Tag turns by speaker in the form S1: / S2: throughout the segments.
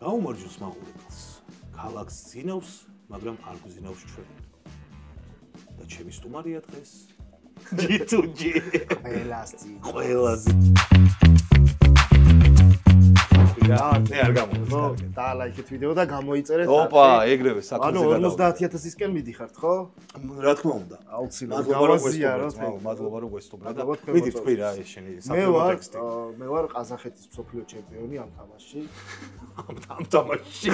S1: გაუმარჯოს მაყურებელს. ქალაქს ძინავს, მაგრამ არ გვძინავს ჩვენ. და ჩემი სტუმარია დღეს. ჯიტუჯი. ყველასი. მე არ გამოვიდა.
S2: დაალაიქეთ ვიდეო და გამოიწერეთ.
S1: ოპა, ეგრევე საქმეზე გადავიდა.
S2: ანუ 50000-ისკენ მიდიხართ, ხო?
S1: რა თქმა უნდა.
S2: აუცილებლად გავაზიაროთ.
S1: მადლობა რომ გვესტუმრა და მიდი თქვი რა ეს შენი
S2: საფრთხე ტექსტი. მე ვარ ყაზახეთის მსოფლიო ჩემპიონი ამ თამაშში.
S1: ამ თამაშში.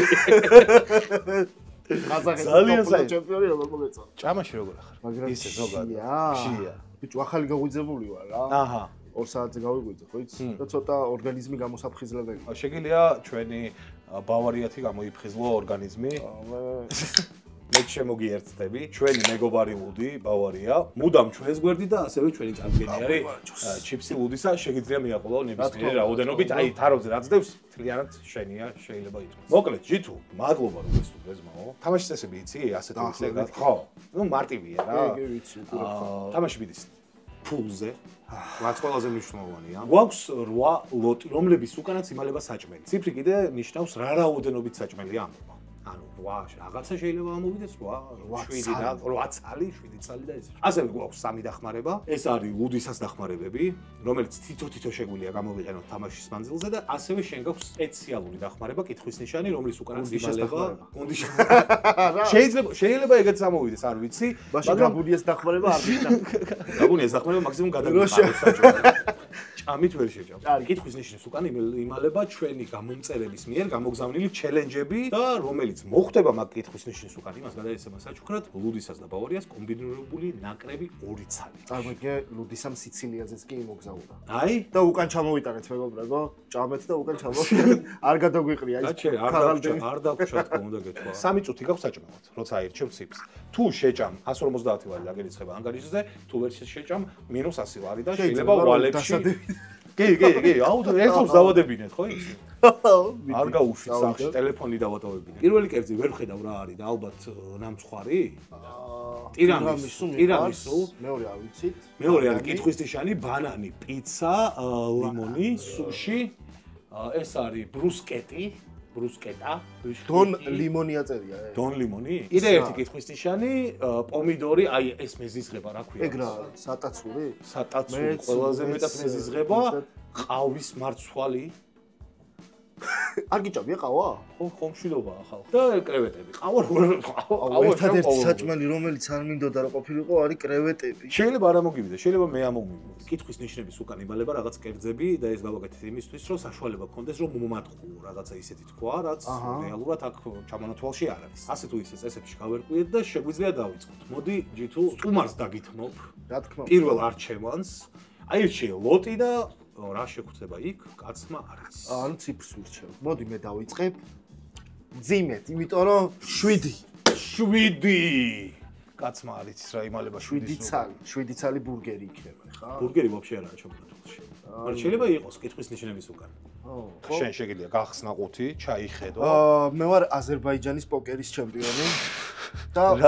S2: ყაზახეთის მსოფლიო ჩემპიონი როგორ მოგეწონა?
S1: ჭამაში როგორ ახარ? ისე ზოგადად. შია.
S2: ბიჭო, ახალი გაღვიძებული ვარ რა.
S1: აჰა.
S2: 2 საათზე გავიღვიძე, ხო იცი? და ცოტა ორგანიზმი გამოსაფხიზლებელი.
S1: შეგიძლია ჩვენი ბავარიათი გამოიფხიზლო ორგანიზმი. მე შემოგიერთდები, ჩვენი მეგობარი ლუდი ბავარია, მუდამ ჩვენს გვერდი და ასევე ჩვენი წამგენი არის ჩიპსი ლუდისა, შეგიძლია მიაყოლო ნებისმიერი რაოდენობით, აი თაროზე რაც დევს, თლიანად შენია, შეიძლება ითქვას. მოკლედ, ჯითუ, მადლობა რომ გესტუმრე ზმაო. თამაშის წესები იცი, ასეთი ისე, ხო? ნუ მარტივია რა.
S2: კი, ვიცი,
S1: თამაში მიდის ფულზე. რაც ყველაზე მნიშვნელოვანია. გვაქვს 8 ლოტი, რომლების უკანაც იმალება საჭმელი. ციფრი კიდე ნიშნავს რა რაოდენობით საჭმელია ამბობა. ანუ 8 რაღაცა შეიძლება ამოვიდეს 8 და 8 ცალი, 7 ცალი და ესე. ასევე გვაქვს 3 დახმარება. ეს არის ლუდისას დახმარებები, რომელიც თითო-თითო შეგვიძლია გამოვიყენოთ თამაშის მანძილზე და ასევე შენ გაქვს სპეციალური დახმარება, კითხვის ნიშანი, რომლის უკანაც იმალება შეიძლება ეგეც ამოვიდეს, არ ვიცი,
S2: მაგრამ გაბუნიას დახმარება არ ვიცი.
S1: გაბუნიას დახმარება მაქსიმუმ გადაგიხაროს. ჭამით ვერ შეჭამ. კითხვის ნიშნის უკან იმალება ჩვენი გამომწერების მიერ გამოგზავნილი ჩელენჯები და რომელიც მოხდება მაგ კითხვის ნიშნის უკან იმას გადაეცემა საჩუქრად ლუდისას და ბავარიას კომბინირებული ნაკრები 2 ცალი.
S2: წარმოგიდგე ლუდისამ სიცილიაზეც კი იმოგზაურა.
S1: აი
S2: და უკან ჩამოვიტანეთ მეგობრებო, ჭამეთ და უკან ჩამოვიტანეთ. არ გადაგვიყრია ის.
S1: არ დაგვრჩა თქო უნდა გეთქვა. 3 წუთი გაქვს საჭმელად, როცა აირჩევ ციფრს. თუ შეჭამ 150 ლარი დაგერიცხება ანგარიშზე, თუ ვერ შეჭამ -100 ლარი და შეიძლება ვალებში კი, ერთობს დავადებინეთ, ხო იცი? არ გაუშვით სახში, ტელეფონი დავატოვებინეთ. პირველი კერძი ვერ ხედავ რა არის და ალბათ ნამცხვარი? ტირამისუ,
S2: მეორე არ ვიცით.
S1: მეორე არის კითხვის ნიშანი, ბანანი, პიცა, ლიმონი, სუში. ეს არის ბრუსკეტი. ბრუსკეტა,
S2: დონ ლიმონი აწერია.
S1: დონ ლიმონი? კიდე ერთი კითხვის ნიშანი, პომიდორი, აი ეს მეზიზღება რა ქვია?
S2: ეგ რა, სატაცური?
S1: სატაცური, ყველაზე მეტად მეზიზღება, ყავის მარცვალი.
S2: არ გიჭამია ყავა?
S1: ხო, მშვიდობაა ხალხი. და კრევეტები. ყავა ყავა
S2: ერთადერთი საჭმელი, რომელიც არ მინდოდა რა ყოფილიყო, არის კრევეტები.
S1: შეიძლება არ ამოგივიდეს, შეიძლება მე ამომივიდეს. კითხვის ნიშნების უკან იმალება რაღაც კერძები და ეს გავაკეთეთ იმისთვის, რომ საშუალება გქონდეს, რომ მომატყუო რაღაცა ისეთი თქვა, რაც რეალურად აქ ჩამონათვალში არ არის. ასე თუ ისე წესებში გავერკვიეთ და შეგვიძლია დავიწყოთ. მოდი, ჯითუ, სტუმარს დაგითმობ.
S2: რა თქმა უნდა.
S1: პირველ არჩევანს აირჩიე ლოტი და რა შეგვწება იქ? კაცმა არის.
S2: ანუ ციფრს ვირჩევ. მოდი მე დავიწყებ. ძიმეთ, იმიტომ რომ 7.
S1: 7. კაცმა არის რა იმალება
S2: 7 ცალი. 7 ცალი ბურგერი იქნება, ხა?
S1: ბურგერი ვაფშე არაა ჩამონათვალში. მაგრამ შეიძლება იყოს კითხვის ნიშნების უკან.
S2: ხო.
S1: შენ შეგიძლია გახსნა ყუთი, ჩაიხედო.
S2: მე ვარ აზერბაიჯანის პოკერის ჩემპიონი. და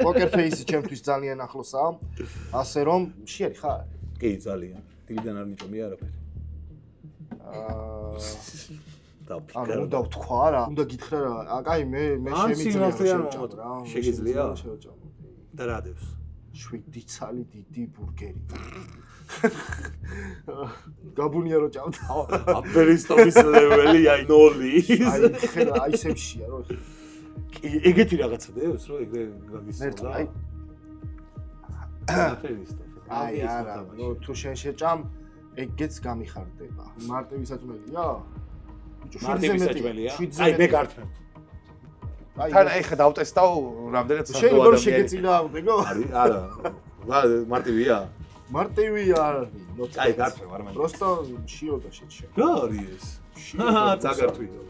S2: პოკერ ფეისი ჩემთვის ძალიან ახლოსაა. ასე რომ, შიარი ხარ?
S1: კი, ძალიან. დილიდან არ მიჭომია არაფერი.
S2: ანუ უნდა ვთქვა რა, უნდა გითხრა რა. კაი, მე შემიძლია
S1: რა. შეგიძლია? და რა დევს?
S2: 7 ცალი დიდი ბურგერი. გაბუნია რომ ჭამდა.
S1: აპერისტობის ლეველი აი 0.
S2: აი ხედა, აი სემშია რო.
S1: კი, ეგეთი რაღაცა დევს, რომ ეგრე გაგისწორდა.
S2: აი.
S1: აპერისტობი.
S2: აი არა, ნუ თუ შენ შეჭამ, ეგეც გამიხარდება. მარტივი საჭმელია?
S1: მარტივი საჭმელია? აი მე გართმევ.
S2: თან
S1: აი ხა დავტესტავ რამდენად
S2: სანდო ადამიანი. შენ როგორ შეგეწინააღმდეგო?
S1: არა. მარტივია?
S2: მარტივია არის.
S1: აი გართმევ არ მაინც.
S2: просто შიოდა შეჭე.
S1: რა არის ეს? წაგართვიდო.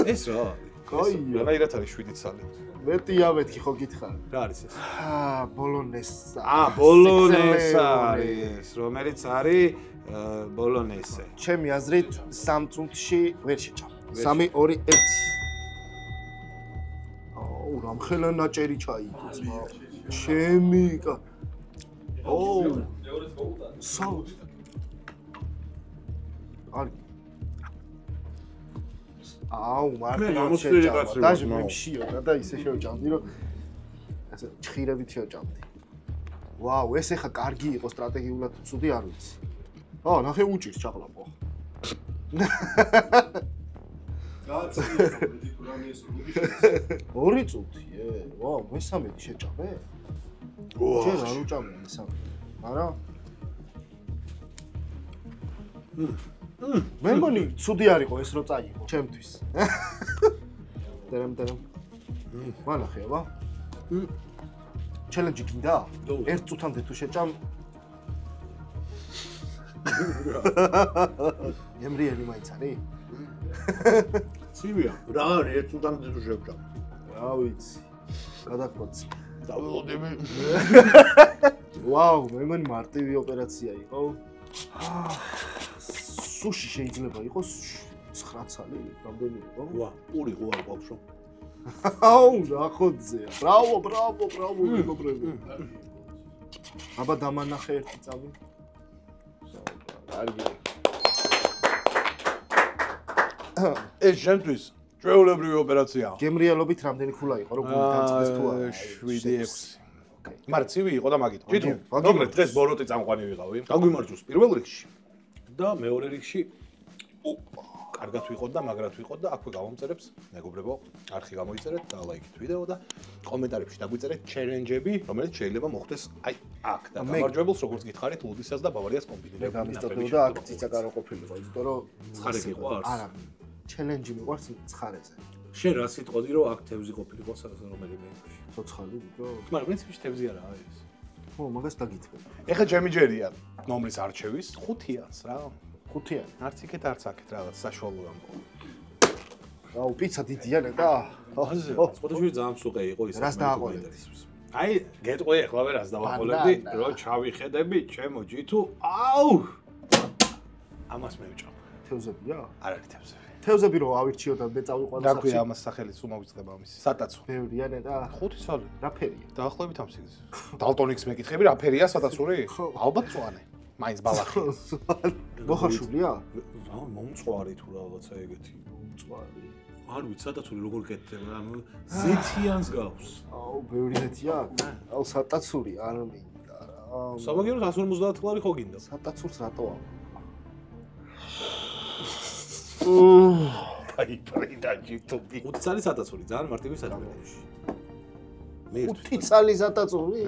S1: ეს რა არის?
S2: კაი.
S1: რანაირად არის 7 ცალი?
S2: მეტია მეთქი ხო გითხარ.
S1: რა არის ეს?
S2: ბოლონესა.
S1: ბოლონესა არის, რომელიც არის ბოლონესე.
S2: ჩემი აზრით 3 წუთში ვერ შეჭამ. 3 2 1. აუ, რამხელა ნაჭერი ჩაიგო ძმა. ჩემი სალ. აუ, მარტივად შეჭამა. დაჟე მე მშიოდა და ისე შევჭამდი, რომ ასე ჭხირებით შევჭამდი. ვაუ, ეს ეხა კარგი იყო სტრატეგიულად ცუდი არ ვიცი. ნახე უჭირს ჩაყლაპო. ორი წუთი, ვაუ, მესამედი შეჭამე? ჯერ არ უჭამე მესამედი, მაგრამ მე მგონი ცუდი არ იყო ეს რო წაიღო ჩემთვის. დერემ. მანახე, აბა. ჩელენჯი გინდა? ერთ წუთამდე თუ შეჭამ. ემრიელი მაინც არის?
S1: ცივია. რა არის ერთ წუთამდე თუ შევჭამ?
S2: რა ვიცი. გადაკვეცი.
S1: დაველოდები.
S2: ვაუ, მე მგონი მარტივი ოპერაცია იყო. სუში შეიძლება იყოს 9 ცალი, რამდენი იყო?
S1: ვა, პური ხო არ გვაქვს?
S2: აუ, ნახოძეა. ბრავო, მეგობრები. აბა დამანახე ერთი წამი. კარგი.
S1: ეს შემთთვის ჩვეულებრივი ოპერაციაა.
S2: გემრიელობით რამდენი ქულა იყო, რომ გულდანწყდეს თუ არა?
S1: 7-6. მაგრამ ცივი იყო და მაგით. ჯითო, მოგეთ დღეს ბოროტი წამყვანი ვიყავი. გაგვიმარჯვოს პირველ რიგში და მეორე რიგში კარგად ვიყოთ და მაგრად ვიყოთ და აქვე გავამწერებს მეგობრებო, არხი გამოიწერეთ და ლაიქით ვიდეო და კომენტარებში დაგვიწერეთ ჩელენჯები, რომელიც შეიძლება მოხდეს აი აქ და გამარჯვებულს როგორც გითხარით ლუდისას და ბავარიას კომბინირებული.
S2: მე გამისტოთებოდა აქ ციცაკა რო ყოფილიყო, იმიტომ რომ
S1: ცხარე გიყვარს?
S2: არა, ჩელენჯი მიყვარს ცხარეზე.
S1: შენ რა სიტყვოდი რომ აქ თევზი ყოფილიყო რომელიმე იქში?
S2: ცოცხალი ვიდო?
S1: მაგრამ პრინციპში თევზი არაა ეს.
S2: ხო, მაგას დაგითხრა.
S1: ეხლა ჩემი ჯერია ნომრის არჩევის 5-იანს რა.
S2: 5-იანი.
S1: არც იქეთ, არც აქეთ რაღაც საშუალო ამბო.
S2: აუ, პიცა დიდია ნეტა.
S1: აზე, სპორტში ძალიან მსუყე იყო ის.
S2: რას დააყოლეთ?
S1: აი, გეტყვი ეხლავე რას დავაყოლებდი, რომ ჩავიხედები, ჩემო ჯითუ. აუ! ამას მე ვჭამ.
S2: თევზებია?
S1: არ არის თევზები.
S2: თევზები რო ავირჩიო და მე წავიყვანო
S1: სახში. დაქვია ამას სახელიც უმოვიწყდება ამის. სატაცო.
S2: ბევრია ნეტა.
S1: 5 სალი.
S2: რა ფერია?
S1: დაახლოებით ამ სიგრძე. დალტონიქს მეკითხები, რა ფერია სატაცური? ალბათ წვანე. მაინც ბალახი.
S2: მოხარშულია?
S1: მომწვარი თუ რაღაცა ეგეთი.
S2: მომწვარი.
S1: არ ვიცი, სატაცური როგორ კეთდება, ზეთიანს გავს.
S2: აუ, ბევრი ზეთია? აუ, სატაცური არ მინდა რა.
S1: სამაგიეროდ 150 ლარი ხო გინდა?
S2: სატაცურს რატო ამ?
S1: აი, პრინდა ჯიტუბი. 5 წელი სატაცური, ძალიან მარტივი საჭმელია. მე
S2: 5 წელი სატაცური?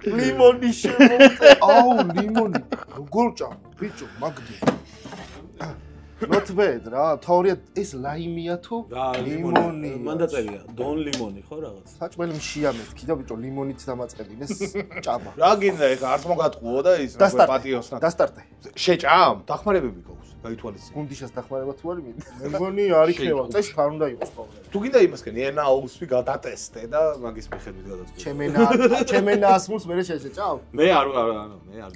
S2: ლიმონი შემოვწე. აუ, ლიმონი. როგორ ჭამ, ბიჭო, მაგდი. Not bad რა. თორია ეს ლაიმია თუ ლიმონი?
S1: მან დაწერია, დონ ლიმონი ხო რაღაც?
S2: საჭმელი მშია მეთქი და ბიჭო, ლიმონით დამაწყებინეს ჭამა.
S1: რა გინდა ეხა არც მოგატყუო და ის რა პატიოსნა.
S2: დასტარტე.
S1: შეჭამ? დახმარებები გქონს, გაითვალისწინე.
S2: გუნდიშას დახმარება თუ არის მინდა? მე მგონი არ იქნება, წეში ხარ უნდა იყოს ყოველდღე.
S1: თუ გინდა იმასკენ ენა აუსვი გადატესტე და მაგის მიხედვით გადაწყვეტ.
S2: ჩემენა ასმულს მე შეჭამ?
S1: მე არ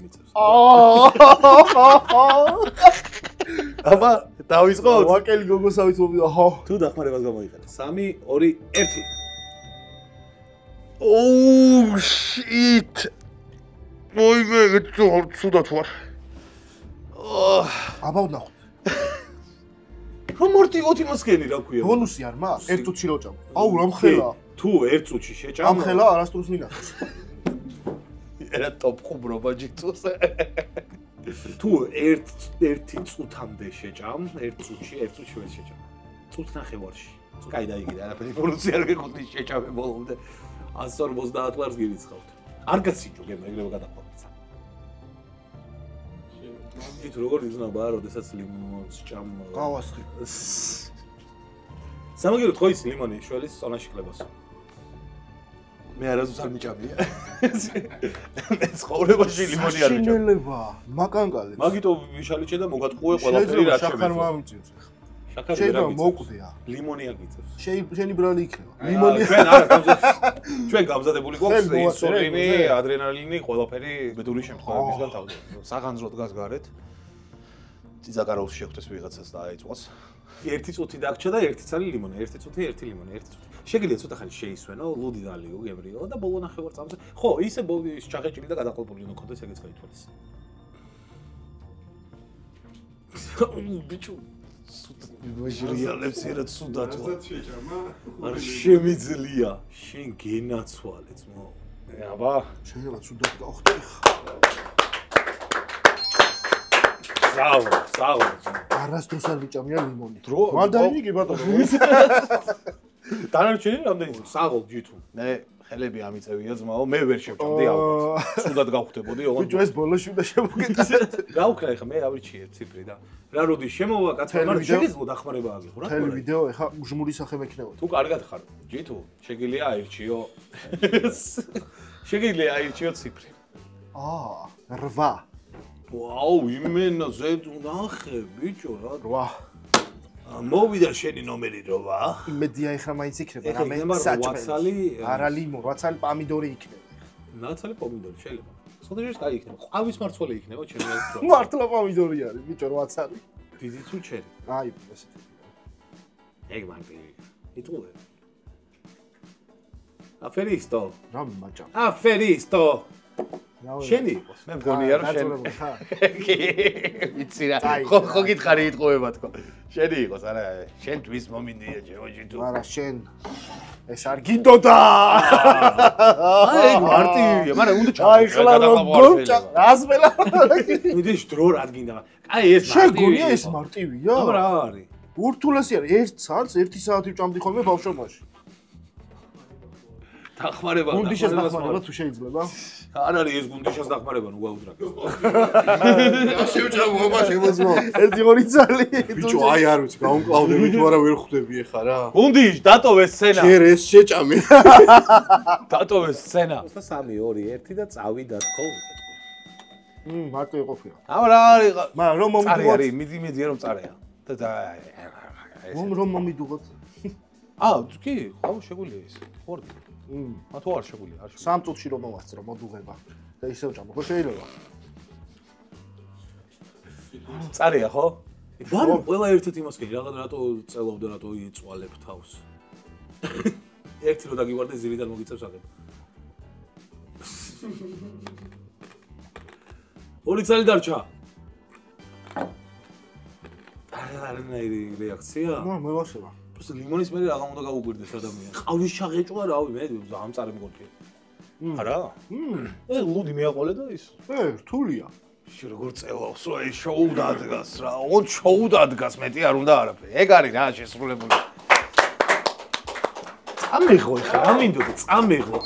S1: მიწევს. აბა დავიწყოთ.
S2: ვაკელი გოგოსავით მოვიდა. ხო.
S1: თუ დახმარებას გამოიყენე. 3 2 1. Oh shit. მოი მე ცუდად ვარ.
S2: აბა ვნახოთ.
S1: რომ მარტივად იმასკენი რა ქვია?
S2: ბონუსი არ მაქვს? ერთ წუთში რო ჭამ. აუ, რა მხელა.
S1: თუ ერთ წუთში შეჭამ.
S2: ამ მხელა არასდროს მინახავს.
S1: ერა ტოპ ხუბრობა ჯიტოს. თუ ერთი წუთამდე შეჭამ, ერთ წუთში ვერ შეჭამ. წუთ ნახევარში. კაი დაიგე, არაფერი ბონუსი არ გეკუთვნის შეჭამე ბოლომდე. 150 ლარს გირიცხავთ. არ გასიჯო გემ ეგრევე გადაყვაცა. ჯით როგორ იზნობა, როდესაც ლიმონს ჭამ.
S2: გავასხი.
S1: სამაგიეროდ ხო ის ლიმონი შველის წონაში კლებას. მე არასდროს არ მიჭამია. მე ცხოვრებაში ლიმონი არ მიჭამ.
S2: შინელება, მაკანკალებს.
S1: მაგიტო ვიშალიჩე და მოგატყუე ყველაფერი რა შემეძლო.
S2: შაქარ მომწევს.
S1: შაქარი
S2: შეიძლება მოკვდია.
S1: ლიმონი აგიწევს.
S2: შენი ბრალი იქნება. ლიმონი.
S1: ჩვენ გამზადებული გვაქვს ინსულინი, ადრენალინი, ყველაფერი ბედური შემთხვევებისგან თავზე. საღანძრო დგას გარეთ. ციცაკაროს შეხვდეს ვიღაცას და აიწვას. ერთი წუთი დაგჭა და ერთი ცალი ლიმონი, ერთი წუთი, ერთი ლიმონი, ერთი წუთი. შეგიძლია ცოტა ხანი შეისვენო, ლუდი დალიო, გემრიო და ბოლო ნახევარ წამზე. ხო, ისე ჩაღეჭილი და გადაყოლებული უნდა ქონდეს ეგეც გაითვალისწინე. ბიჭო ვაჟრიალებს ერთ სუდათ არ შემიძლია შენ გენაცვალე ძმო აბა
S2: შეიძლება სუდათ გავხდე
S1: ზაო
S2: არასდროს არ ვიჭამია ლიმონი მანდარინი კი ბატონო
S1: დანარჩენი რამდენი საღოლ ჯითუ მე ხელები ამიწევია ძმაო მე ვერ შევჭამდი ალბათ სუდად გავხდებოდი ოღონდ
S2: ბიჭო ეს ბოლოში უნდა შემოგეკითხე
S1: გავქრა ეხა მე ავირჩიე ციფრი და რა როდის შემოვა კაცო მაგრამ შეგიძლია დახმარება აგიხო რა
S2: თელი ვიდეო ეხა ჟმური სახე მექნებოდა
S1: თუ კარგად ხარ ჯითუ შეგიძლია აირჩიო შეგიძლია აირჩიო ციფრი
S2: 8
S1: ვაუ იმენა ზედ ნახე ბიჭო რა
S2: 8
S1: მოვიდა შენი ნომერი როვა
S2: იმედია ეხლა მაინც იქნება რამე საჭმელი არა ლიმო რაცალი პომიდორი იქნება
S1: ნაცალი პომიდორი შეიძლება სოდეჟეს კაი იქნება ყვავის მარცვალი იქნება ჩემი აზრით
S2: მართლა პომიდორი არის ბიჭო რაცალი
S1: დიდი თუ ჩერი
S2: აი ესეთი
S1: ეგ მარტივი იტყულე აფერისტო
S2: რამე მაჭა
S1: აფერისტო შენი იყოს მე მგონია რომ შენ იცი რა ხო გითხარი იტყუება თქო შენი იყოს არა შენ თვის მომინდია ჯეოჯიტუ
S2: არა შენ ეს არ გინდოდა
S1: აი მარტივია მაგრამ უნდა
S2: აი ხლა როგორ ასმელა
S1: მიდეში დრო რა გინდა აი ეს მარტივია
S2: შენ გონია ეს მარტივია
S1: აბა რა არის
S2: ურთულესი არის 1 საათს 1 საათი ვჭამდი ხოლმე ბავშვობაში
S1: დახმარება
S2: გუნდიშას დახმარება თუ შეიძლება
S1: არ არის ეს გუნდიშას დახმარება ნუ გაუძრაკე
S2: შევჭამ ობა შემოძმო ერთი ორი ძალი
S3: ბიჭო აი არ ვიცი გაუმკლავდები თუ არა ვერ ხვდები ეხა რა
S1: გუნდიშ დატოვე სცენა
S3: ჯერ ეს შეჭამე
S1: დატოვე სცენა 3 2 1 და წავიდა თქო
S2: მარტო იყოფია
S1: აბა რა არის
S2: მაგრამ რომ
S1: წარე
S2: მომიდუღოთ
S1: არის მიდია რომ წარეა და
S2: რომ მომიდუღოთ
S1: კი ხო შეგვიძლია ეს ხორდი თუ არ შეგვიძლია არ
S2: სამ წუთში რომ მოვასწრო მოდუღება და ისევ ჭამო ხო შეიძლება
S1: წარეა ხო ვარ ყველა ერთად იმას კი რაღაც რატო წელობდე რატო იწვალებ თავს ერთი რო დაგივარდე ზირიდან მოგიწევს აღება ორი წელი დარჩა არანაირი რეაქცია
S2: მე ვაშევა
S1: просто ლიმონის მე რაღა უნდა გაუგვირდეს ადამიანი ყავის ჩაღეჭვა რავი მე ამ წარი მგონია არა ლუდი მეაყოლე და ის
S2: რთულია
S1: შე როგორ წელავს რა ეს შოუ დადგას რა ონ შოუ დადგას მეტი არ უნდა არაფერი ეგ არის რა შესრულებული წამეღო ხა რა მინდოდა წამეღო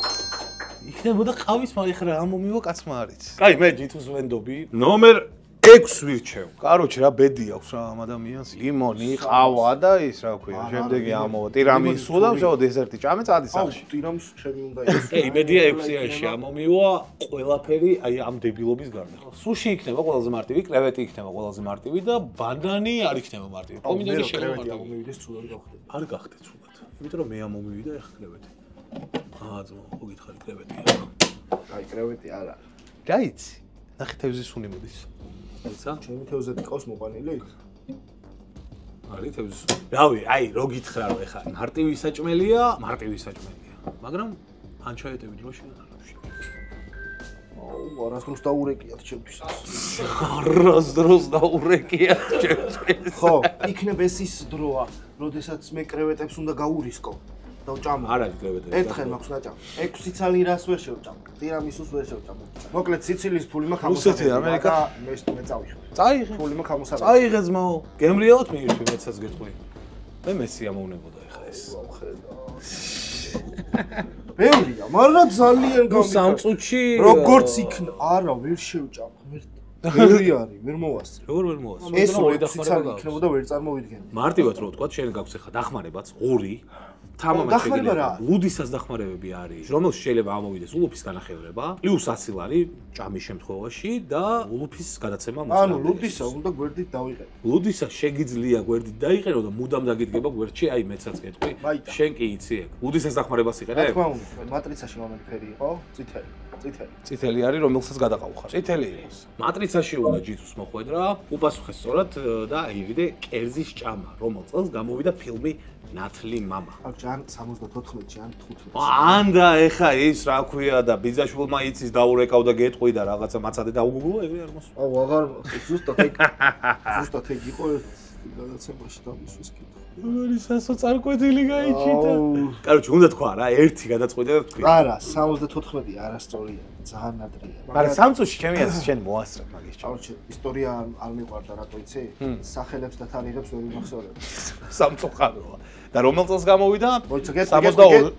S1: იქნებოდა ყავის მაგრამ ხა რა მომივა კაცმა არის კაი მე ჯითუს ვენდობი ნომერ 6 ვირჩევ. კაროჩე რა ბედი აქვს რა ამ ადამიანს. ლიმონი, ყავა და ის რა ქვია. შემდეგი ამოვა ტირამისუ და всё დეზერტი ჭამე წადი სახში.
S2: ტირამისუ ჩემი უნდა იყოს.
S1: ე იმედია 6-იანში ამომივა ყველაფერი აი ამ დებილობის გარდა. სუში იქნება ყველაზე მარტივი, კრევეტი იქნება ყველაზე მარტივი და ბანანი არ იქნება მარტივი. პომიდორი შეიძლება
S2: ამომივიდეს ცუდად გავხდე.
S1: არ გახდე ცუდად. იმიტომ რომ მე ამომივიდა ეხა კრევეტი. ძმო, ხო გითხარი კრევეტია.
S2: აი კრევეტი არა.
S1: გაიცი. ნახე თევზის სუნი მოდის. ისა?
S2: ჩემი თევზი ყავს მოყანილი?
S1: არის თევზის სუნი. რავი, აი რო გითხრა რომ ეხა მარტივი საჭმელია, მაგრამ ანჩოეტები დროში არ არის.
S2: არასდროს დაურეკიათ ჩემთვისაც.
S1: არასდროს დაურეკიათ ჩემთვის.
S2: ხო, იქნებ ეს ის დროა, როდესაც მე კრევეტებს უნდა გაურისკო. და ვჭამო.
S1: არ არის კრევეტები.
S2: ერთხელ მაქვს დაჭამ. 6 ცალი რას ვერ შევჭამ. ტირამისუს ვერ შევჭამ. მოკლედ სიცილის ფული მაქვს
S1: რუსეთი, ამერიკა
S2: მე წავიხე.
S1: წაიღე.
S2: ფული მაქვს ამოსაბა.
S1: წაიღე ძმაო. გემრიელად მიირჩი მეცაც გეტყვი. მე მესი ამოვნებოდა ეხა ეს.
S2: ბევრია, მაგრამ ძალიან
S1: გამიქა. 3 წუთში
S2: როგორც იქნა, არა, ვერ შევჭამ. ბევრი არის, ვერ მოვასწრე.
S1: როგორ ვერ მოვასწრე?
S2: ეს 6 ცალი იქნებოდა ვერ წარმოვიდგენ.
S1: მარტივად რო ვთქვა, შენ გაქვს ეხა დახმარებაც 2 თამამად
S2: შეგიძლია.
S1: ლუდისას დახმარებები არის, რომელშიც შეიძლება ამოვიდეს ულუფის განახევრება, პლუს 100 ლარი ჭამის შემთხვევაში და ულუფის გადაცემა მოწმდება.
S2: ანუ ლუდისა უნდა გვერდით დავიყენო.
S1: ლუდისა შეგიძლია გვერდით დაიყენო და მუდამ დაგიდგება გვერდში, აი მეცაც გეტყვი. შენ კი იცი ეგ. ლუდისას დახმარებას იყენებ?
S2: რა თქმა უნდა, მატრიცაში მომენტ ფერი იყო, წითელი.
S1: წითელი არის, რომელსაც გადაყავხარ. წითელი იყოს. მატრიცაში უნდა ჯითუს მოხვედრა, უპასუხე სწორად და აივიდე კერძის ჭამა, რომელ წელს გამოვიდა ფილმი ნათლი მამა.
S2: ჯან 74-ში ან 15-ში.
S1: ანდა ეხა ის რა ქვია და ბიძაშვილმა იცის დაურეკავდა გეტყვი და რაღაცა მაცადე დაუგუგულა ეგრე არ მოსულა.
S2: აუ აღარ ზუსტად ეგ იყო გადაცემაში დამისვის კითხვა.
S1: ორი სასოწარკვეთილი გაიჩიტა. კაროჩე უნდა თქვა რა ერთი გადაწყვეტა და თქვი.
S2: არა 74 არასწორია ძალიან ადრეა.
S1: მაგრამ სამწუხაროდ ჩემი აზრით შენ მოასწრებ მაგის ჩემ.
S2: კაროჩე ისტორია არ მიყვარდა რატო იცი? სახელებს და თარიღებს ვერ ვიმახსოვრებ.
S1: სამწუხაროა. და რომელ წელს გამოვიდა?
S2: 72.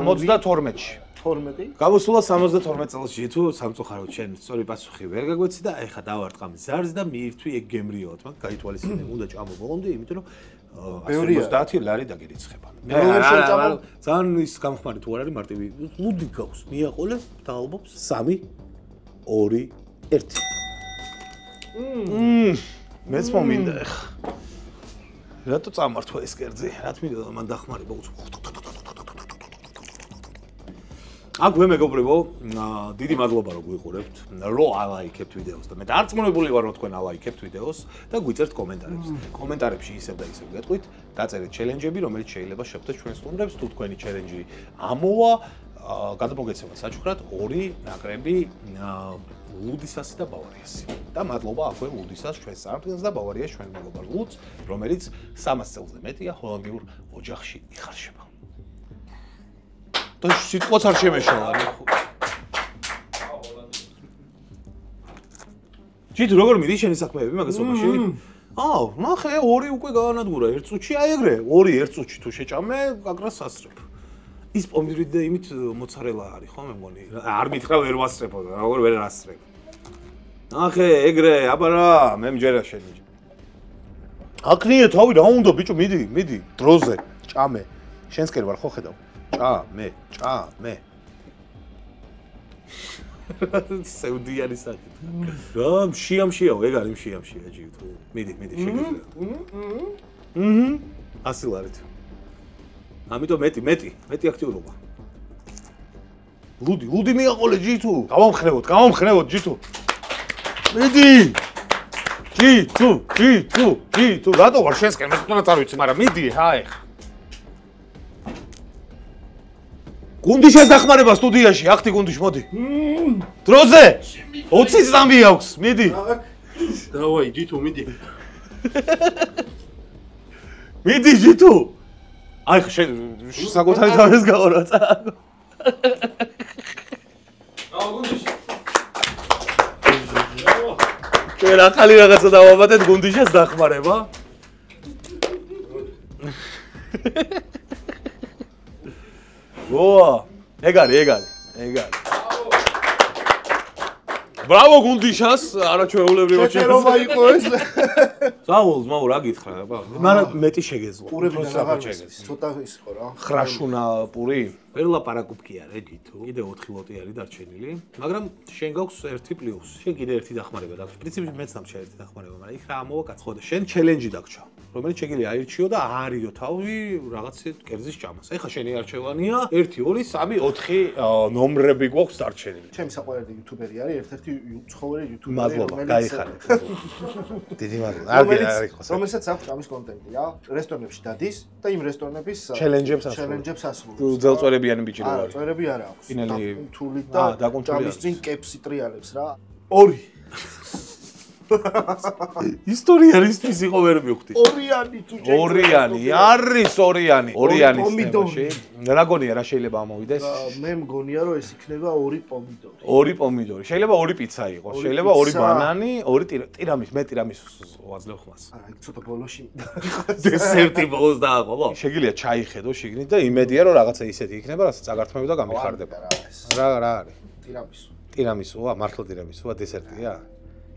S1: 72-ში.
S2: 12.
S1: გამოსულა 72 წელსში თუ სამწუხაროდ შენ სწორი პასუხი ვერ გაგვეცი და ეხა დავარტყამი ზარს და მიირთვი ეგ გემრიოთ, მაგ გაითვალისწინე უნდა ჭამო ბოლომდე, იმიტომ რომ 150 ლარი დაგერიცხება. მე ძალიან ის გამხმარი თუ არ არის მარტივი. ლუდი გავს, მიაყოლე და ალბობს 3 2 1. მეც მომინდა ეხა. რატო წამართვა ეს კერძი? რაც მინდა მან დახმარება უცხო. აგვე მეგობრებო, დიდი მადლობა რომ გვიყურებთ, რომ ალაიქებთ ვიდეოს და მე დარწმუნებული ვარ რომ თქვენ ალაიქებთ ვიდეოს და გვიწერთ კომენტარებს. კომენტარებში ისევ და ისევ გეტყვით, დაწერეთ ჩელენჯები, რომელიც შეიძლება შეხვდეთ ჩვენს სტუმრებს, თუ თქვენი ჩელენჯი ამოვა, გადამოგეცემათ საჩუქრად 2 ნაკრები ლუდისასი და ბავარიასი. და მადლობა აქვე ლუდისას ჩვენს წარმომადგენელს და ბავარიას ჩვენ მეგობარ ლუდს, რომელიც 300 წელზე მეტია ჰოლანდიურ ოჯახში იხარშება. და სიტყვაც არ შემეშალა. ჯით როგორ მიდის შენი საქმეები მაგასობაში? ნახე, 2 უკვე გაანადგურა 1 წუთში, აი ეგრე, 2 1 წუთში თუ შეჭამე, გაგრას ასწრებ. ის პომიდორი და იმით მოცარელა არის, ხო მე მგონი? არ მითხრა ვერ ვასწრებო, როგორ ვერ ასწრებ. ნახე, ეგრე, აბა რა, მე მჯერა შენი. აკნიე თავი რა უნდა ბიჭო, მიდი, დროზე, ჭამე. შენსკენ ვარ ხო ხედავ? ჭამე. სეუდიანი სახით. რა, მშიამშიაო, ეგ არის მშიამშია ჯი თუ. მიდი, შეგიძლია. 100 ლარით. ამიტომ მეტი აქტიურობა. ლუდი მიაყოლე ჯი თუ. გამომხნევოთ ჯი თუ. მიდი. ჯი თუ. რატო ვარ შენსკენ მე თვითონაც არ ვიცი, მაგრამ მიდი, ჰაი. გუნდიშას დახმარება სტუდიაში, ახთი გუნდიშ მოდი. დროზე 20 წამი აქვს, მიდი.
S3: დავაი, ჯითუ, მიდი.
S1: მიდი ჯითუ. აი შენ საკუთარი თავის გაყორა წა.
S3: აუ გუნდიშ.
S1: ჩვენ ახალი რაღაცა დავაბადეთ გუნდიშას დახმარება. ეგ არის. ბრავო გუნდიშას, არაჩვეულებრივად
S2: შეფერობა იყო ეს.
S1: საულს მაუ რა გითხრა, მაგრამ მეტი შეგეძლო.
S2: პურებიდან აღარ შეგეძლო. ცოტა ის ხო რა.
S1: ხრაშუნა პური. ვერ ლაპარაკობ კი არა ეგითო. კიდე 4 ლოტი არის დარჩენილი, მაგრამ შენ გაქვს 1 პლუს. შენ კიდე 1 დახმარება დაქვს. პრინციპში მეც დამჭა 1 დახმარება, მაგრამ იქ რა ამოვა კაცო და შენ ჩელენჯი დაგჭა. რომელიც შეგიძლია აირჩიო და აარიო თავი რაღაც კერძის ჭამას. ეხა შენი არჩევანია 1 2 3 4 ნომრები გვაქვს დარჩენილი.
S2: ჩემი საყვარელი იუთუბერი არის, ერთ-ერთი ცხოველი იუთუბერი.
S1: მადლობა, გაიხარე. დიდი მადლობა. არ იყოს.
S2: რომელსაც აქვს ჭამის კონტენტი რა. რესტორნებში დადის და იმ რესტორნების
S1: ჩელენჯებს ასრულებს. ძელწვერებიანი ბიჭი რა არის.
S2: წვერები არა აქვს. თული და ჭამის წინ კეპსი ტრიალებს რა. 2
S1: ისტორიალისტვის იყო ვერ მივხვდი.
S2: ორიანი თუ
S1: არის ორიანის თემაში. რა გონია რა შეიძლება ამოვიდეს?
S2: მე მგონია რომ ეს იქნება 2 პომიდორი.
S1: 2 პომიდორი. შეიძლება 2 პიცა იყოს, შეიძლება 2 ბანანი, 2 ტირამისუ. მე ტირამისუს ვაძლევ ხმას.
S2: აი, ცოტა ბოლოში.
S1: დესერტი ბოლოს დააყოლო. შეგიძლია ჩაიხედო შიგნით და იმედია რომ რაღაცა ისეთი იქნება, რასაც წაგართმევი და გამიხარდება. რა არის? ტირამისუა, მართლა ტირამისუა, დესერტია?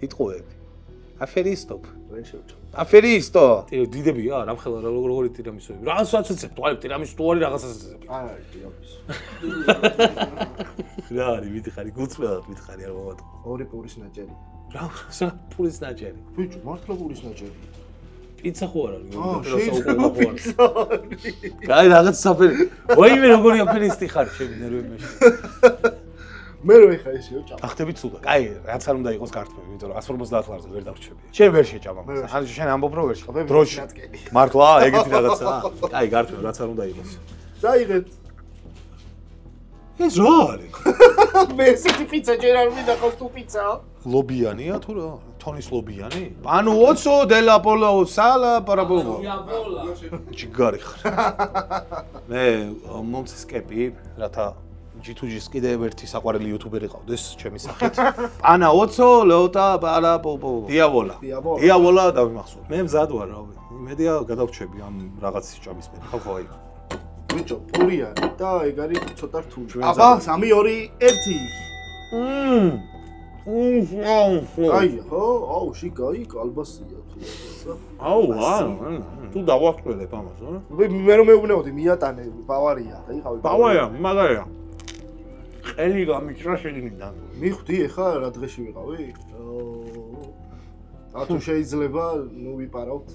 S1: იტყუები. აფერისტო. აფერისტო. დიდებია, რამხელა როგორი ტირამისუები. რასაც ეცებ, თვალებ ტირამისუ თუ არის რაღაცას ეცებ.
S2: არ არის ტირამისუ.
S1: რა არის, მითხარი, გულწრფელად მითხარი არ მომატყო.
S2: 2 პურის ნაჭერი.
S1: რა პურის ნაჭერი?
S2: ბიჭო, მართლა პურის ნაჭერი.
S1: პიცა ხო არ არის? კაი, რაღაც საფერი. ვაიმე, როგორი აფერისტი ხარ, შენ ნერვებში.
S2: მე რო ეხა ესეო ჭამ.
S1: ახტები ცუდა. კაი, რაც არ უნდა იყოს გართმევი, იმიტომ რომ 150 ლარზე ვერ დავრჩები. შენ ვერ შეჭამ ამას. ან შენ ამბობ რომ ვერ შეჭამ. დროში. მართლა ეგეთი რაღაცაა. კაი, გართმევი, რაც არ უნდა იყოს.
S2: დაიღეთ.
S1: ეს რა არის?
S2: მე ესეთი პიცა ჯერ არ მინახავს თუ პიცაა.
S1: ლობიანია თუ რა? თონის ლობიანი? ანუ ოცო დელა პოლო სალა პარაბოლო. ჯიგარი ხარ. მე მომწეს კეპი, რათა G2G-ს კიდევ ერთი საყვარელი იუთუბერი ყავდეს ჩემი სახით. პანა ოცო ლეოტა პარაპოპო. დიავოლა. დიავოლა დავიმახსოვ. მე მზად ვარ, რავი. იმედია გადავრჩები ამ რაღაც სიჭამის მე. ხო აი.
S2: ბიჭო, პური არის და ეგ არის ცოტა რთული. აბა, 3 2 1. აი, ხო, აუ, შიგაი კალბასია თუ რაღაცა.
S1: აუ, თუ დავახტველებ ამას, რა?
S2: მე რომ მეუბნეოდი მიატანე ბავარია, და იყავი.
S1: ბავარია, მაგარია. ყელი გამიჭრა შეგინიდან.
S2: მიხვდი ეხა რა დღეში ვიყავი? თუ შეიძლება, ნუ ვიპარავთ.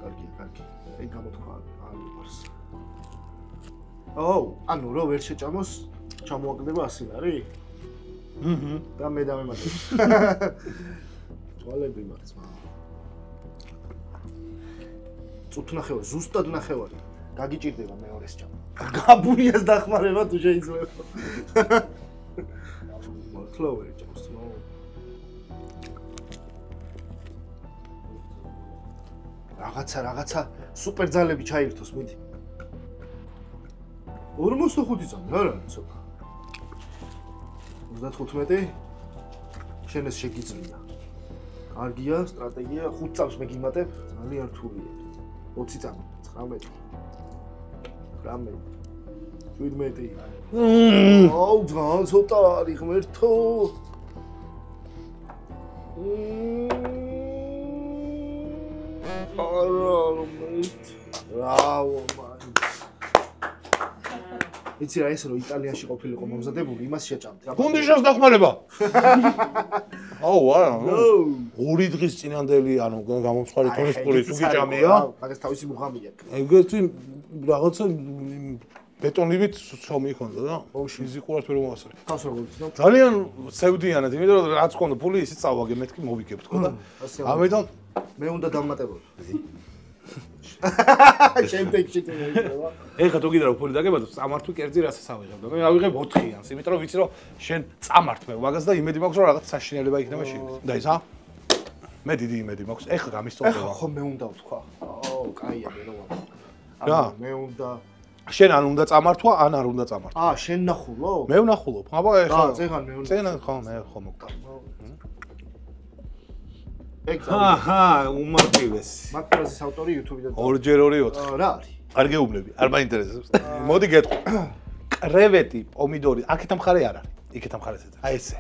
S2: კარგია, კარგი. ეგ გამოთქვა, არ ვიყარს. აუ, ანუ რო ვერ შეჭამოს, ჩამოაგდება 100 ლარი? და მე დამემატებ. თვალები მაქვს, მაგრამ. წუთ ნახევარი, ზუსტად ნახევარი. გაგიჭირდება მეორეს ჭამა. გაბუნიას დახმარება თუ შეიძლება. მართლა ვერ ჭამს, ნო. რაღაცა სუპერ ძალები ჩაირთოს, მიდი. 45 წამი, არა, ცოტა. 35 შენ ეს შეგიძლია. კარგია, სტრატეგია, 5 წამს მე გიმატებ, ძალიან რთულია. 20 წამი, 19. 18. 17. აუ, ძალიან ცოტა არის ღმერთო. რაო, იცი რა ეს რო იტალიაში ყოფილიყო მომზადებული, იმას შეჭამდი.
S1: გუნდიშოს დახმარება. აუ, არა. 2 დღის წინანდელი, ანუ გამომცხარი თონის პური თუ გიჭამია.
S2: მაგას თავისი მუღამია.
S1: ეგეთი რაღაცა ბეტონივით ცომი იქონდა და ფიზიკურად ვერ მომასწრე.
S2: თავს როგორ ვიცნობ?
S1: ძალიან სევდიანად, იმიტომ რომ რაც ქონდა ფული ისიც წავაგე მეთქი მოვიგებ თქო და ამიტომ
S2: მე უნდა დამატებოდი. შემდეგში თუ მოიწევა.
S1: ეხლა თუ კიდე რა ფული დაგებადო, წამართვი კერძი რასაც ავიღებ და მე ავიღებ 4-იანს, იმიტომ რომ ვიცი რომ შენ წამართმევ მაგას და იმედი მაქვს რომ რაღაც საშინელება იქნება შიგნით. და ისა? მე დიდი იმედი მაქვს. ეხლა გამისწორდება.
S2: ხო მე უნდა ვთქვა. აუ, კაია მე რომ.
S1: რა?
S2: მე უნდა
S1: შენ ან უნდა წამართვა, ან არ უნდა წამართვა.
S2: შენ ნახულო?
S1: მე ვნახულობ. აბა ეხლა
S2: წეგან მე უნდა.
S1: წეგან ხო მე ხო მოგდა.
S2: ეგ
S1: უმარტივესი.
S2: მაგპრაზის ავტორი YouTube-დან.
S1: 2x2 4.
S2: რა არის?
S1: არ გეუბნები, არ მაინტერესებს. მოდი გეტყვი. კრევეტი, პომიდორი, აქეთ მხარე არ არის. იქეთ მხარეც ეცა. აი ესე.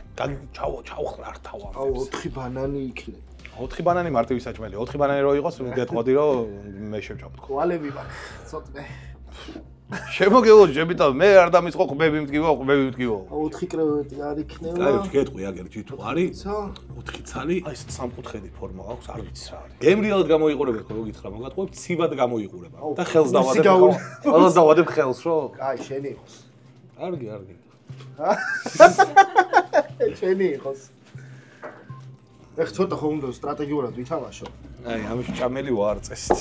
S1: ჩავხრა არ თავა.
S2: აუ 4 ბანანი იქნება.
S1: 4 ბანანი მარტივი საჭმელი. 4 ბანანი რო იყოს, გეტყოდი რომ მე შევჭამ თქო.
S2: ყვალები მაქვს, ცოტნე.
S1: შემოგელოჯები და მე არ დამიწყო ყბები მდგივო.
S2: 4 კრევეტი არ იქნება.
S1: აი, გეტყვი აგერ ჯითუ არის? 4 ცალი. აი ეს სამკუთხედი ფორმა აქვს, არ ვიცი რა არის. გემრიალად გამოიყურებენ ხო, რო გითხრა, მოგატყუებ, ცივად გამოიყურება. და ხელს დავადებ. ყველას დავადებ ხელს, რო?
S2: აი, შენი იყოს.
S1: კარგი.
S2: შენი იყოს. ეხ ცოტა ხო უნდა სტრატეგიულად ვითამაშო.
S1: აი, ამის ჭამელი ვარ წესით.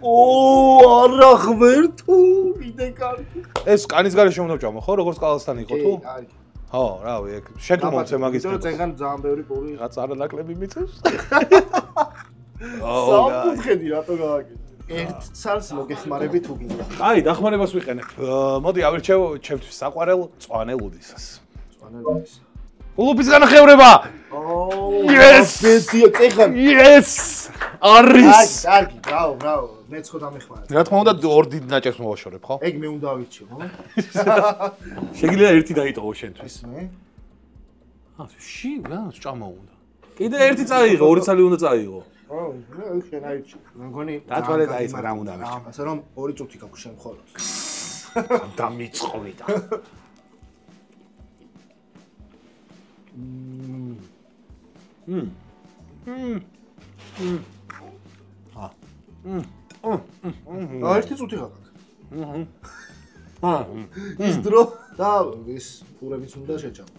S2: არა ღმერთო, კიდე კარგი.
S1: ეს კანის გარეშე უნდა ვჭამო, ხო? როგორც კალასთან იყო თუ?
S2: აი.
S1: ხო, რავი, ეგ შენ თუ მომცე მაგის.
S2: იმიტომ რომ წეგან ძალიან ბევრი პური.
S1: რაღაც არანაკლები მიწევს.
S2: სამკუთხედი რატო გააკეთე? ერთ ცალს მოგეხმარები თუ გინდა.
S1: აი, დახმარებას ვიყენებ. მოდი ავირჩევ ჩემთვის საყვარელ წვანელ უდისას.
S2: წვანელ უდისას.
S1: ულუფის განახევრება. Yes!
S2: წეგან.
S1: Yes! არის.
S2: კარგი, ბრავო. მეც ხო დამეხმარა.
S1: რა თქმა უნდა, 2 დიდ ნაჭერს მოვაშორებ, ხო?
S2: ეგ მე უნდა ავირჩიო, ხო?
S1: შეგიძლია ერთი დაიტოვო შენთვის.
S2: მე?
S1: რა, ჭამა უნდა. კიდე ერთი წაიღო, 2 ცალი უნდა წაიღო.
S2: მე შენ აირჩი. მე მგონი
S1: დათვალე დაიწყე რა უნდა ამერჩი.
S2: ასე რომ 2 წუთი გაქვს შენ მხოლოდ.
S1: დამიწყოვიდა.
S2: ერთი წუთი გაქვს. ის დრო და ის ფურებიც უნდა შეჭამო.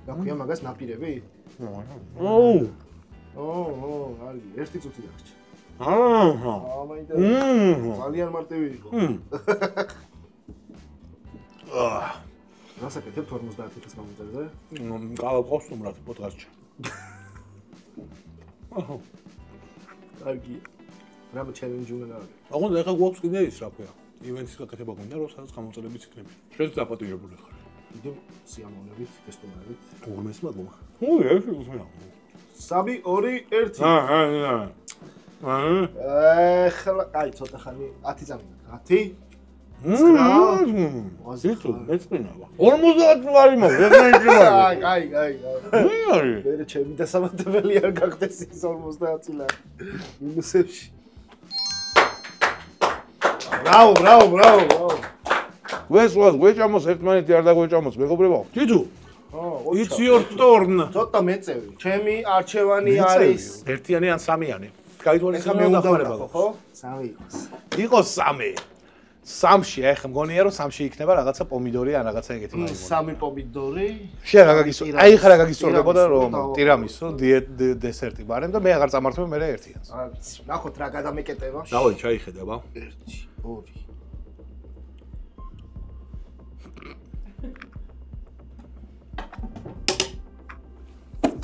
S2: გაქვია მაგას ნაპირები? არის ერთი წუთი დაგჭირ. ძალიან მარტივი იყო. რასაკეთებ 50-ის გამოწერზე?
S1: ყავა ყავს უმრად პოდკასტში.
S2: კარგი. რა ჩელენჯი უნდა გავაკეთო?
S1: აღარ ეხა გვაქვს კიდე ის რა ქვია. ივენთის გაკეთება გვინდა რომ სადაც გამოწერებიც იქნება. შენ დაპატიჟებული ხარ.
S2: კიდევ სიამოვნებით, ტესტონებით.
S1: უღმეს მადლობა. ეს უზმეა.
S2: 3 2 1. ახლა აი ცოტა ხანი 10 წამინა. 10
S1: ზითო მეწინა 50 ლარი მაქვს
S2: აი მე ჩემი დასამატებელი არ გახდეს ის 50 ლარი მინუსებში ბრავო
S1: გვეჭამოს ერთმანეთი არ დაგვეჭამოს მეგობრებო თითო იცი ორტორნ
S2: ცოტა მეწევი ჩემი არჩევანი არის
S1: ერთიანი ან სამიანი გაითვალისწინე დახმარება
S2: ხო 3
S1: იყოს 3 სამში ეხა მგონია რომ სამში იქნება რაღაცა პომიდორი ან რაღაცა ეგეთი
S2: მაგარი 3 პომიდორი
S1: შენ რა გაგისურვებოდა აი ხა რა გაგისურვებოდა რომ ტირამისო დესერტი ბარემ და მე აღარ წამართვებ მე ერთიანს
S2: ნახოთ რა გადამეკეტება
S1: დავაი ჩაიხედება
S2: 1 2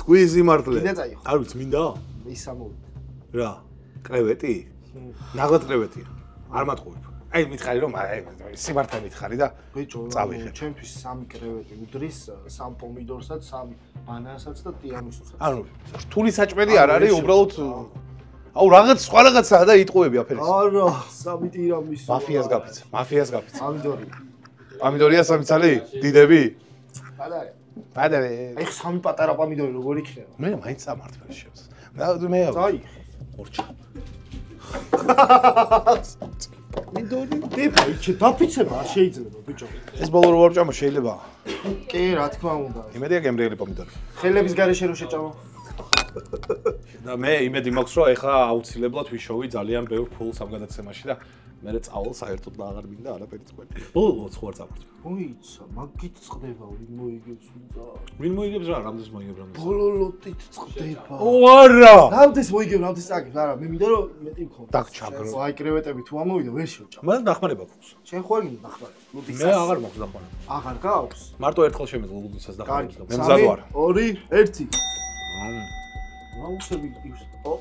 S1: კვიზი მართლე
S2: არ
S1: ვიცი მინდა
S2: ის ამოვიდა
S1: რა კრევეტი ნაღად კრევეტია არ მათხოვებ აი მითხარი რომ სიმართლე მითხარი და წავიღე
S2: ჩემთვის 3 კრევეტი უდრის 3 პომიდორსაც 3 ბანანასაც და ტირამისუსაც
S1: ანუ რთული საჭმელი არ არის უბრალოდ აუ რაღაც სხვა რაღაცაა და იტყუები აფერიც
S2: არა 3 ტირამისუ
S1: მაფიას გაფიცე
S2: პომიდორია
S1: 3 წალი დიდები პადარე
S2: აი 3 პატარა პომიდორი როგორ იქნება
S1: მე მაინც სამართლე შევს მე
S2: აი
S1: ორჩა
S2: მინდორი დეპა იჩე დაფიცება არ შეიძლება ბიჭო
S1: ეს ბოლო რო ვარჭამო შეიძლება
S2: კი რა თქმა უნდა
S1: იმედია გემრიელი პომიდორი
S2: ხელების გარეშე რო შეჭამო
S1: და მე იმედი მაქვს რომ ეხა აუცილებლად ვიშოვი ძალიან ბევრ ფულს ამ გადაცემაში და მე წავალ საერთოდ და აღარ მინდა არაფერი წყვეტი ბოლოს ხო არ წამართვე
S2: მოიცა მაგით წდება ვინ მოიგებს
S1: ვინ მოიგებს რა რამდენს მოიგებს რამდენს
S2: ბოლოლოტით წდება
S1: არა
S2: რამდენს მოიგებ რამდენს წაგებ არა მე მინდა რომ მეტი მქონდეს
S1: დაგჩაგრო
S2: აი კრევეტები თუ ამოვიდა ვერ შევჭამ
S1: მაგრამ დახმარება გვაქვს
S2: შენ ხო არ მინდა დახმარება
S1: მე აღარ მაქვს დახმარება
S2: აღარ გაქვს
S1: მარტო ერთხელ შემეძლო ლუდისას დახმარება მე მზად ვარ
S2: 2 1 მაუსები ის ო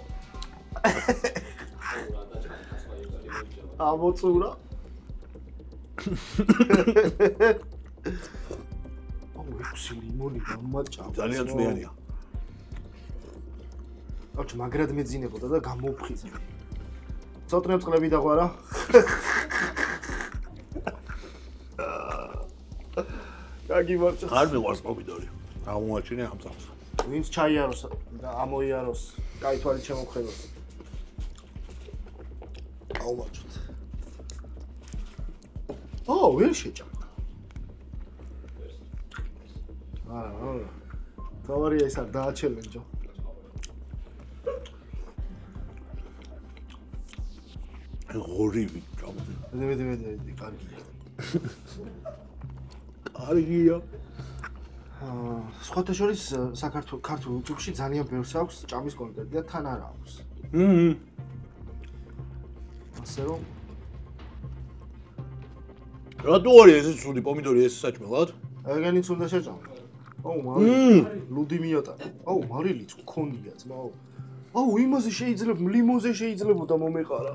S2: ამოწურა აუ ექვსი ლიმონი დამაჭა
S1: ძალიან ძნელია
S2: აუჩ მაგრად მეძინებოდა და გამოფხიზა ცოტნე წყლები დაღვარა გაგიმარჯა
S1: არ მეყვარს პომიდორი აღმოაჩინე ამ წამს
S2: ვინც ჩაიაროს და ამოიაროს კაი თვალი შემოხელოს აუმაჭოთ ო ვერ შეჭამდა არა თავარია ის არ დააჩელენჯო
S1: ღორივი ჭამდი
S2: მე კარგია
S1: კარგია
S2: სხვათა შორის საქართველოს ქართულ YouTube-ში ძალიან ბევრს აქვს ჭამის კონტენტი და თან არ აქვს ასე რომ
S1: რატო არის ეს ცუდი პომიდორი ეს საჭმელად?
S2: ეგენიც უნდა შეჭამო. აუ მარილი, ლუდი მიატანა. აუ მარილიც გქონია ძმაო. აუ იმაზე შეიძლება ლიმონზე შეიძლებოდა მომეყარა.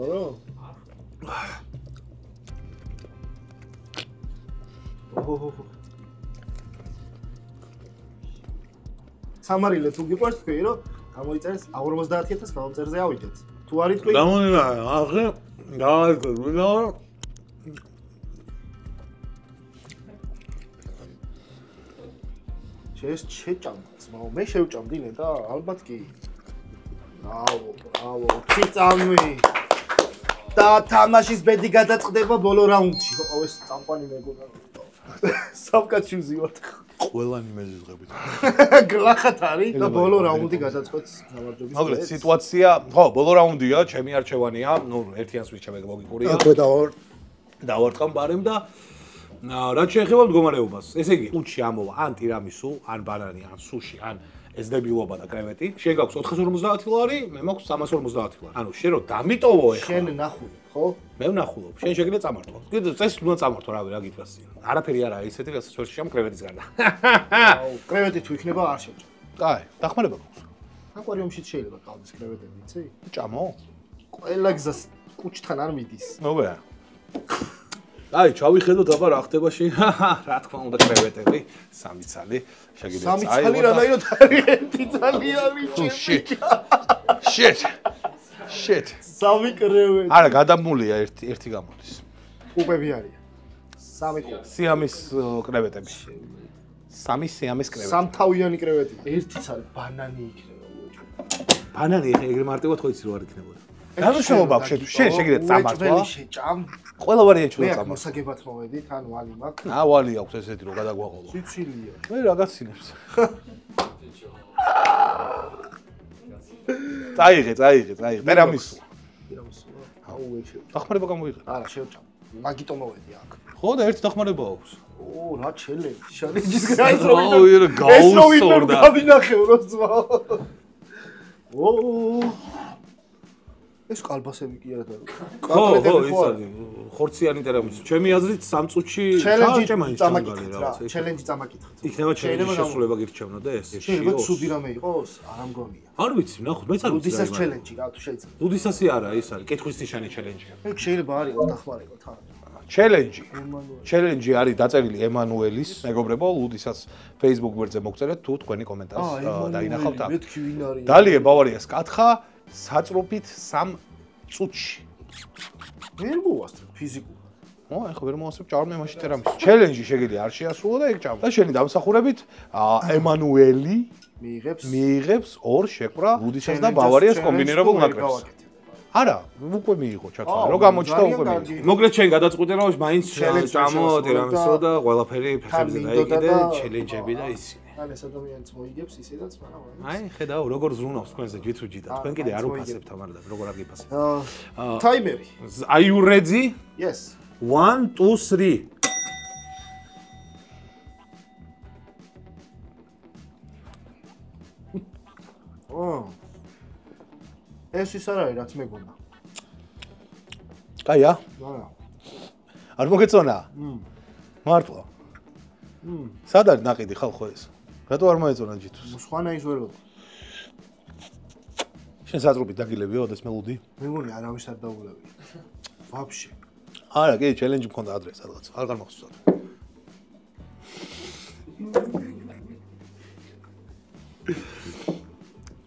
S2: არა? ოჰო. სამარილე თუ გიყვარს თქვი რომ გამოიწერეს 50000 გამომწერზე ავიდეთ. თუ არ იტყვი?
S1: გამომინა, ახლა გააკეთე.
S2: შეჭამდა, მე შევჭამდინე და ალბათ კი. ბრავო, წამი. და თამაშის ბედი გადაწყდება ბოლო რაუნდში. ხო, ეს წამყვანი მეგონა. სამკაცში ვარ.
S1: ყველანი მეზიზღებით.
S2: გლახათ არის და ბოლო რაუნდი გადაწყვეტს გამარჯვების.
S1: მოკლედ სიტუაცია, ხო, ბოლო რაუნდია, ჩემი არჩევანია, ნუ ერთიანს ვიჩემე ლოგიკურია.
S2: აკვე და
S1: დავარტყამ ბარემ და რაც შეეხება მდგომარეობას, ესე იგი, ყუთში ამოვა ან ტირამისუ, ან ბანანი, ან სუში, ან ეს დებილობა და კრევეტი. შენ გაქვს 450 ლარი, მე მაქვს 350 ლარი. ანუ შენ რო დამიტოვო ეხლა.
S2: შენ ნახული, ხო?
S1: მე ვნახულობ. შენ შეგიძლია წამართვა. კიდე წესით უნდა წამართვა, რა გითხრას წინ. არაფერი არა ისეთი, რასაც ვერ შეამ კრევეტის გარდა.
S2: აუ, კრევეტი თუ იქნება არ შეჭა.
S1: კაი, დახმარება გვაქვს.
S2: აკვარიუმშიც შეიძლება ყავდეს კრევეტები, იცი?
S1: ჭამო?
S2: ყველა გზას კუჩთან არ მიდის.
S1: მოგე. აი, ჩავიხედოთ აბა რა ხდება შენ. რა თქმა უნდა კრევეტები, 3 ცალი. შეგიძლია
S2: წაიღო. 3 ცალი რანაირად არის? 1 ცალი არის.
S1: Shit.
S2: 3 კრევეტი.
S1: არა, გადამულია ერთი გამოდის.
S2: კუპები არიან. 3 კუპი.
S1: სიამის კრევეტები. 3 სიამის კრევეტი.
S2: სამთავიანი კრევეტი. 1 ცალი ბანანი იქნება.
S1: ბანანი ეგრე მარტივად ხო იცი რო არ იქნებოდა. რა მნიშვნელობა აქვს შენ შეგიძლია წამართვა?
S2: შეჭამ.
S1: ყველა ვარიანტი შეიძლება
S2: მე
S1: წამართვა.
S2: მოსაგებად მოვედი, თან ვალი მაქვს.
S1: ვალი აქვს ესეთი რო გადაგვაყოლო.
S2: სიცილია.
S1: მე რა გაცინებს. წაიღე. ტერამისუ.
S2: აუ ეჩე.
S1: დახმარება გამოიღე.
S2: არა, შევჭამ. მაგიტო მოვედი აქ.
S1: ხო და ერთი დახმარება აქვს.
S2: რა ჩელენჯი, ჩელენჯის გაიც რო
S1: გაუსორდა.
S2: გავინახევ რო ძმა. ეს კალბასები კი არა და
S1: ხო, ის არის ხორციანი ტერამისუ. ჩემი აზრით 3 წუთში
S2: ჩელენჯი წამაკითხეთ.
S1: იქნება ჩელენჯის შესრულება გირჩევნო და ეს.
S2: შეიძლება ცუდი რამე იყოს? არ ამგონია.
S1: არ ვიცი, ნახოთ, მეც არ ვიცი.
S2: ლუდისას ჩელენჯი რა თუ შეიძლება.
S1: ლუდისასი არა, ის არის კითხვის ნიშანი ჩელენჯია.
S2: ეგ შეიძლება არ იყოს დახმარება თან.
S1: ჩელენჯი არის დაწერილი ემანუელის, მეგობრებო, ლუდისას Facebook გვერდზე მოგწერეთ თუ თქვენი კომენტარს დაინახავთ აქ.
S2: მეთქი ვინ არის?
S1: დალიე ბავარიას კათხა საწრუფით 3 წუთში.
S2: ვერ მოვასწრებ ფიზიკურად.
S1: ეხლა ვერ მოვასწრებ, ჭამე მაშინ ტერამისუ. ჩელენჯი შეგიძლია არ შეასრულო და ეგ ჭამო. და შენი დამსახურებით ემანუელი მიიღებს 2 შეკვრა ლუდისას და ბავარიას კომბინირებულ ნაკრებს. არა, უკვე მიიღო ჩათვალე. რო გამოჩნდა უკვე მიიღო. მოკლედ შენ გადაწყვიტე რომ მაინც ჭამო ტერამისუ და ყველაფერი ფეხებზე დაიგიდე, ჩელენჯები და ისინი.
S2: ან ეს ადამიანიც მოიგებს ისედაც, მაგრამ
S1: აი, ხედავ, როგორ ზრუნავს თქვენზე ჯითუჯი და თქვენ კიდე არ უფასებთ ამარად, როგორ არ გიფასებთ.
S2: ტაიმერი.
S1: Are you ready?
S2: Yes.
S1: 1 2 3.
S2: ეს ის არ არის, რაც მეგონა.
S1: კაია?
S2: არა.
S1: არ მოგეწონა? მართლა. სად არის ნაყიდი ხალხო ეს? რატო არ მოეწონა ჯითუს?
S2: სხვანა ის ველოდი.
S1: შენ საწრუფით დაგილებიო ოდეს მელოდი?
S2: მეგონი არავის არ დაუგლები. ვაფშე.
S1: არა, კი, ჩელენჯი მქონდა ადრე სადღაც. არ გამახსოვს.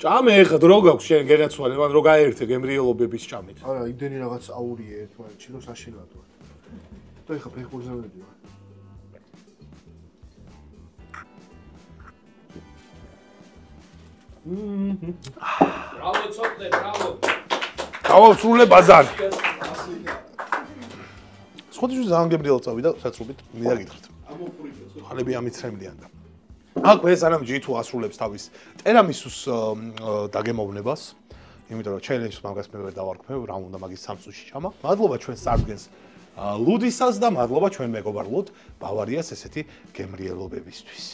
S1: ჭამე ეხლა დრო გაქვს შენ გენაცვალე, მან რო გაერთე გემრიელობების ჭამით.
S2: არა, იმდენი რაღაც აურია ერთმანეთში, რომ საშინლად ვარ. და ეხლა ფეხბურთზე ვიდივარ.
S4: ბრავო ცოტნე, ბრავო.
S1: გავავსრულე ბაზარი. სხოთში ძალიან გემრიელ წავიდა საწრუბით, მინდა გითხრათ. ხალები ამიცრემლიან და აქ ეს არამ ჯითუ ასრულებს თავის ტერამისუს დაგემოვნებას, იმიტომ რომ ჩელენჯს მაგას მე ვერ დავარქმევ, რა უნდა მაგის 3 წუთში ჩამა. მადლობა ჩვენ სარგენს ლუდისას და მადლობა ჩვენ მეგობარ ლუდ ბავარიას ესეთი გემრიელობებისთვის.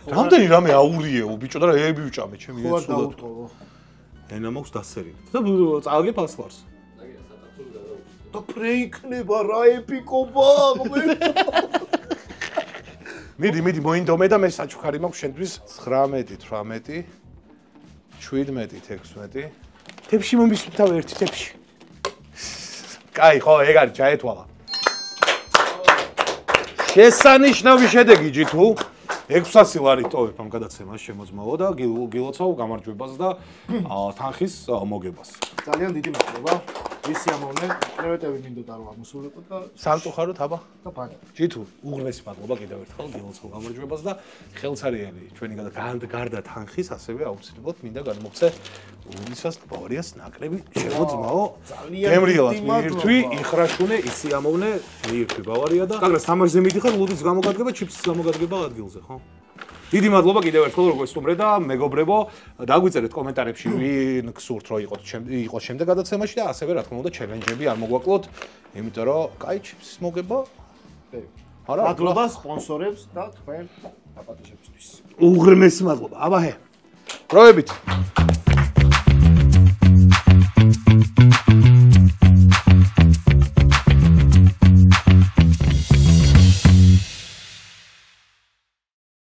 S1: რამდენი რამე აურიეო ბიჭო და რა ეები ვჭამე ჩემი
S2: ხო არ
S1: ეცულა.
S2: დაუტყოვო.
S1: ენა მაქვს დასერილი. და წავაგე ფასლარს.
S2: და პრეიქნება რა ეპიკობა მე.
S1: მიდი მოინდომე და მე საჩუქარი მაქვს შენთვის 19 18 17 16 თებში მომისვთავ ერთი თებში. კაი ხო ეგ არის ჩაეთვალა. შესანიშნავი შედეგი ჯითუ 600 ლარი ტოვებ ამ გადაცემას შემოძმაო და გილოცავ გამარჯვებას და თანხის მოგებას.
S2: ძალიან დიდი მადლობა. ვისი ამოვნე, კრევეტები მინდოდა რომ ამოსულიყო და
S1: სამწუხაროდ აბა
S2: და ბანა.
S1: ჯითუ უღრესი მადლობა კიდევ ერთხელ გილოცავ გამარჯვებას და ხელცარიანი ჩვენი გარდა თანხის ასევე აუცილებლად მინდა განმოგცე ლუდისას ბავარიას ნაკრები შემოძმაო. გემრიელად მიირთვი, იხრაშუნე, ისი ამოვნე, მიირთვი ბავარია და კაგრას თამაშზე მიდიხარ ლუდის გამოგადგება, ჩიფსის გამოგადგება ადგილზე, ხო? დიდი მადლობა კიდევ ერთხელ როგორ გესტუმრე და მეგობრებო, დაგვიწერეთ კომენტარებში ვინ გსურთ რომ იყოს შემდეგ გადაცემაში და ასევე რა თქმა უნდა ჩელენჯები არ მოგვაკლოთ, იმიტომ რომ კაი ჩიფსის მოგება. არა,
S2: მადლობა სპონსორებს და თქვენ დაპატიჟებისთვის.
S1: უღრმესი მადლობა. აბა ჰე. პროებით.